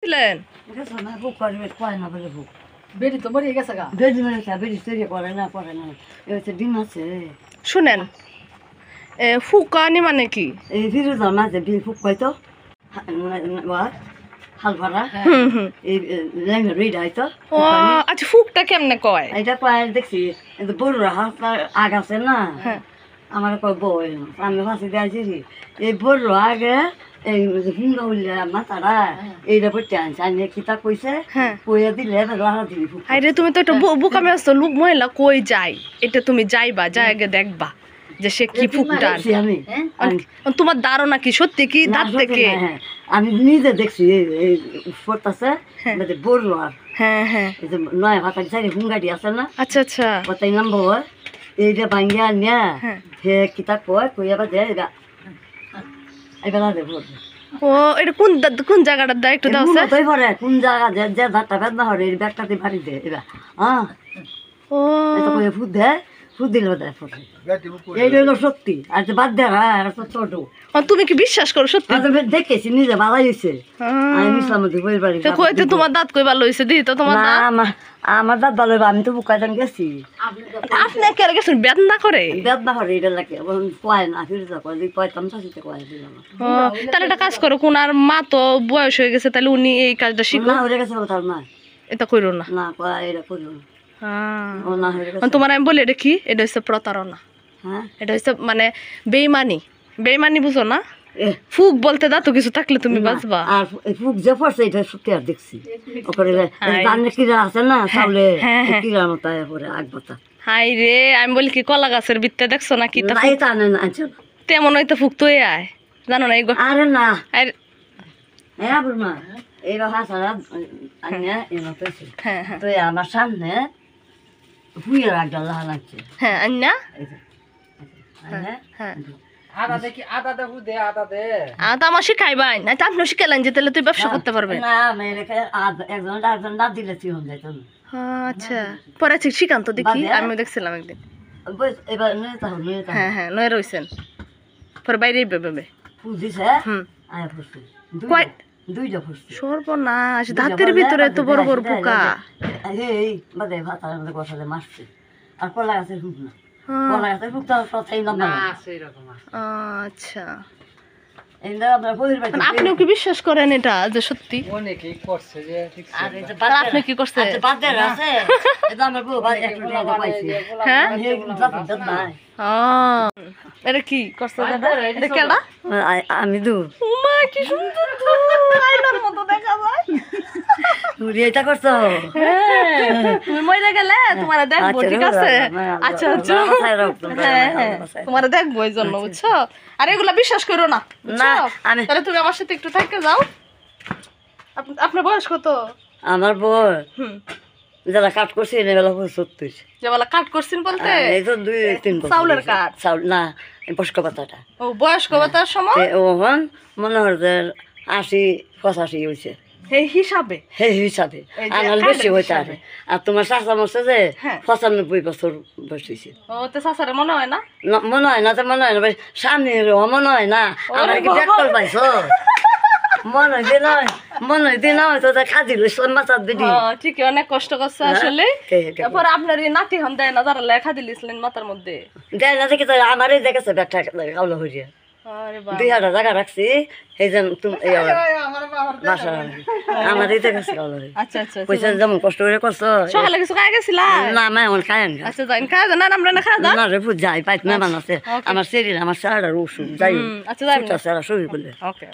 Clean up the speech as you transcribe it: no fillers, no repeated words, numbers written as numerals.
ছিলেন শুনেন ফুকানি মানে কি আচ্ছা ফুকটা কেমনে কয় এটা কয় দেখছি বড় আগ আছে না আমার কয় বই আমি ফাঁসি দিয়েছি এই বড় আগে এই হুঙ্গা উল্লে মাথারা এইটা পড়তে আনছে আনিয়ে কিতা কইছে কইয়া দিলে আরে তুমি তো একটা বোকামে আসছো লোক মহিলা কই যায় এটা তুমি যাইবা যাই আগে দেখবা যে সে কি ফুকটা তোমার ধারণা কি সত্যি কি দাঁত থেকে আমি নিজে দেখছি এই পড়তাছে বড় আর হ্যাঁ হ্যাঁ নয় ভাতা চাই হুঙ্গাটি আছে না আচ্ছা আচ্ছা কতাই নাম্বার এইটা ভাঙ্গিয়া নিয়া হে কিতা কয় কইয়া বা দে এবার ও এটা কোন জায়গাটা দেয় একটু দাও স্যার তাই পরে কোন জায়গা যে যে ধারটা বেদনা হরে এই ব্যাগটাতে ভারি দে এবার হ্যাঁ ও এটা কইয়া ফুদ দে ফুদ দিলে দেয় ফটো এই হলো সত্যি আর বাদ দে হ্যাঁ ছোট তুমি কি বিশ্বাস করো সত্যি দেখেছি নিজে ভালাই হয়েছে আমি ইসলাম বাড়ি কইতে তোমার দাঁত কই ভালো হয়েছে দিই তো তোমার আমার দাঁত ভালো হইব আমি তো বুকাইতাম গেছি আপনি কেন গেছেন বেদনা করে এটা লাগে কয় না ফিরে যা কয় কয়তাম চাষিতে কয় দিলাম তাহলে একটা কাজ করো কোন আর মা তো বয়স হয়ে গেছে তাহলে উনি এই কাজটা শিখো না হয়ে গেছে তার না এটা কইরো না না কয় এটা কইরো তোমার আমি বলি এটা কি এটা হচ্ছে প্রতারণা এটা হচ্ছে মানে বেইমানি বেইমানি বুঝো না ফুক বলতে দা তো কিছু থাকলে তুমি বাঁচবা আর ফুক যে পড়ছে এটা সত্যি আর দেখছি ওখানে জানে কিরা আছে না তাহলে কিরা মতো পরে আগ বাতা হাই রে আমি বলি কি কলা গাছের ভিত্তে দেখছো না কি তেমন হয়তো ফুক তো আয় জানো না আরে না হ্যাঁ বুড়মা এইবার হাসারা আনিয়া তো আমার সামনে হুইয়ের একটা লাল লাগছে হ্যাঁ আন্না আমার শিখাইবাই না আপনি শিখালেন যে তাহলে তুই ব্যবসা করতে পারবেন আচ্ছা পরে শিখান তো দেখি আমি দেখছিলাম একদিন হ্যাঁ হ্যাঁ নয় রয়েছেন পরে বাইরে সর্বনাশ দাঁতের ভিতরে এত বড় বড় পোকা মারছে আর কলা গাছের হুক না কলা গাছের হুক আচ্ছা আপনিও কি বিশ্বাস করেন এটা যে সত্যি অনেকেই করছে যে আপনি কি করছে এটা কি করছে আমি দু কি সুন্দর আয়নার মতো দেখা যায় এটা করছো তুমি মরে গেলে তোমার দেখবো ঠিক আছে আচ্ছা আচ্ছা তোমার দেখবো এই জন্য বুঝছো আর এগুলা বিশ্বাস করো না তাহলে তুমি আমার সাথে একটু থেকে যাও আপনার বয়স কত আমার বয়স যারা কাট করছি এবেলা 70 যেবেলা কাট করছেন বলতে এই তো 2-3 বছর চাউলের কাট চাউল না বয়স্ক ভাতাটা ও বয়স্ক ভাতার সময় ওহন মনে হয় 80-85 হয়েছে এই হিসাবে আনাল বেশি হইতে পারে আর তোমার চাচা মরছে যে 95 বছর বয়স হয়েছে ও তো চাচারে মনে হয় না মনে হয় না তো মনে হয় না সামনের মনে হয় না আমার কি ডাক্তার পাইছো মনে হয় দিন নয় তো খাদি লইছিলাম মাথার বেদি ঠিকই অনেক কষ্ট করছে আসলে তারপর আপনার নাতি হন দেয় না যারা লেখা দিলিছিলেন মাথার মধ্যে দেয় না দেখে আমারই দেখেছে ব্যাগটা কাউলা হইয়া 2000 টাকা রাখছি এই যে বাসা আমারই দেখেছে কাউলা পয়সা যেমন কষ্ট করে করছো সকালে কিছু খাই গেছিলা না মা এখন খাই আনি আচ্ছা যাই খাই না আমরা না খাওয়া না রে যাই পাইত মেহমান আছে আমার শরীর আমার সারাটা ওষুধ যাই আচ্ছা যাই শুরু করলে ওকে